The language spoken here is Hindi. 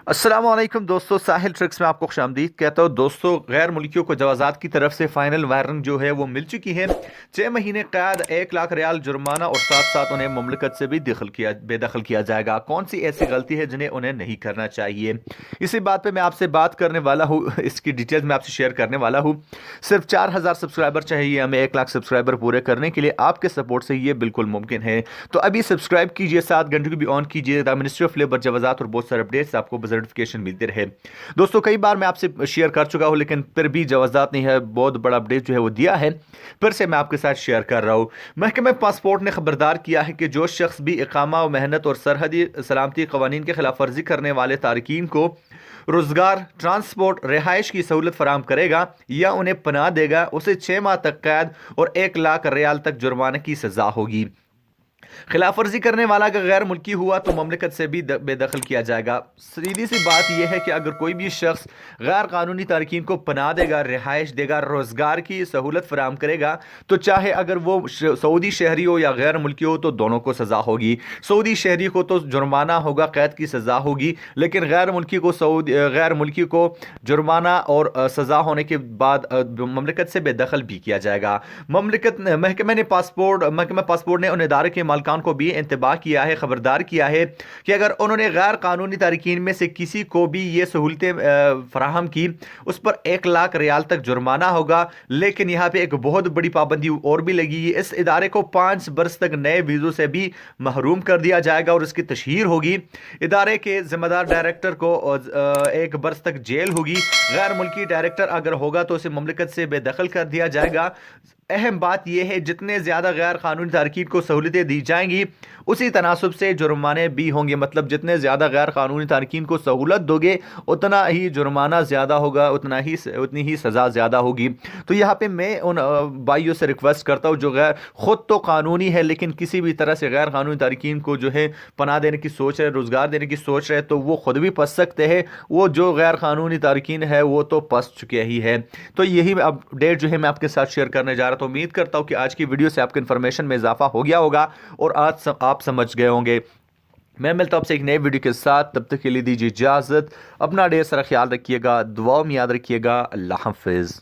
अस्सलामुअलैकुम दोस्तों, साहिल ट्रिक्स में आपको खुशामदीद कहता हूँ। दोस्तों, गैर मुल्कियों को जवाज़ात की तरफ से फ़ाइनल वारंट जो है वो मिल चुकी है। 6 महीने कैद, 1 लाख रियाल जुर्माना और साथ साथ उन्हें मुमलिकत से भी बेदखल किया जाएगा। कौन सी ऐसी गलती है जिन्हें उन्हें नहीं करना चाहिए, इसी बात पर मैं आपसे बात करने वाला हूँ। इसकी डिटेल्स मैं आपसे शेयर करने वाला हूँ। सिर्फ 4000 सब्सक्राइबर चाहिए हमें 1 लाख सब्सक्राइबर पूरे करने के लिए। आपके सपोर्ट से ये बिल्कुल मुमकिन है। तो अभी सब्सक्राइब कीजिए, 7 घंटे को भी ऑन कीजिए, मिनिस्ट्री ऑफ लेबर जवाज़ात और बहुत सारे अपडेट्स आपको नोटिफिकेशन मिलते रहे। दोस्तों, कई बार मैं आपसे शेयर कर चुका हूं, लेकिन फिर भी जवाज़ात नहीं है, बहुत बड़ा अपडेट जो है वो दिया है, फिर से मैं आपके साथ शेयर कर रहा हूं। महकमा पासपोर्ट ने खबरदार किया है कि जो शख्स भी इकामा व मेहनत और सरहदी सलामती कवानीन की खिलाफ वर्जी करने वाले तारकीन को रोजगार, ट्रांसपोर्ट, रिहाइश की सहूलत फराम करेगा या उन्हें पनाह देगा, उसे 6 माह तक कैद और 1 लाख रियाल तक जुर्माने की सजा होगी। खिलाफ वर्जी करने वाला अगर गैर मुल्की हुआ तो ममलिकत से भी बेदखल किया जाएगा। सीधी सी बात यह है कि अगर कोई भी शख्स गैर कानूनी तारकीन को पनाह देगा, रिहाइश देगा, रोजगार की सहूलत फराम करेगा, तो चाहे अगर वो सऊदी शहरी हो या गैर मुल्की हो तो दोनों को सजा होगी। सऊदी शहरी को तो जुर्माना होगा, कैद की सजा होगी, लेकिन गैर मुल्की को जुर्माना और सजा होने के बाद ममलिकत से बेदखल भी किया जाएगा। महकमा पासपोर्ट ने उन इदारे के मालिकान को भी इंतबाह किया है, खबरदार किया है कि अगर उन्होंने गैर कानूनी तारकीन में से किसी को भी ये सहूलतें फराहम की, उस पर 1 लाख रियाल तक जुर्माना होगा। लेकिन यहाँ पे एक बहुत बड़ी पाबंदी और भी लगी है, इस इदारे को 5 बरस तक नए वीज़ों से भी महरूम कर दिया जाएगा और इसकी तशहीर होगी। इदारे के जिम्मेदार डायरेक्टर को 1 बरस तक जेल होगी। गैर मुल्की डायरेक्टर अगर होगा तो उसे ममलिकत से बेदखल कर दिया जाएगा। अहम बात यह है, जितने ज़्यादा गैर कानूनी तारकीन को सहूलतें दी जाएंगी उसी तनासब से जुर्माने भी होंगे। मतलब जितने ज़्यादा गैर कानूनी तारकीन को सहूलत दोगे उतना ही जुर्माना ज़्यादा होगा, उतनी ही सज़ा ज़्यादा होगी। तो यहाँ पे मैं उन भाइयों से रिक्वेस्ट करता हूँ जो ख़ुद तो कानूनी है लेकिन किसी भी तरह से गैर कानूनी तारकीन को जो है पनाह देने की सोच है, रोज़गार देने की सोच है, तो वो ख़ुद भी फंस सकते हैं। वो जो गैर कानूनी तारकीन है वो तो फंस चुके ही है। तो यही अपडेट जो है मैं आपके साथ शेयर करने जा रहा था। तो उम्मीद करता हूं कि आज की वीडियो से आपके इन्फॉर्मेशन में इजाफा हो गया होगा और आज आप समझ गए होंगे। मैं मिलता हूं आपसे एक नई वीडियो के साथ, तब तक के लिए दीजिए इजाजत। अपना ढेर सारा ख्याल रखिएगा, दुआओं में याद रखिएगा। अल्लाह हाफिज।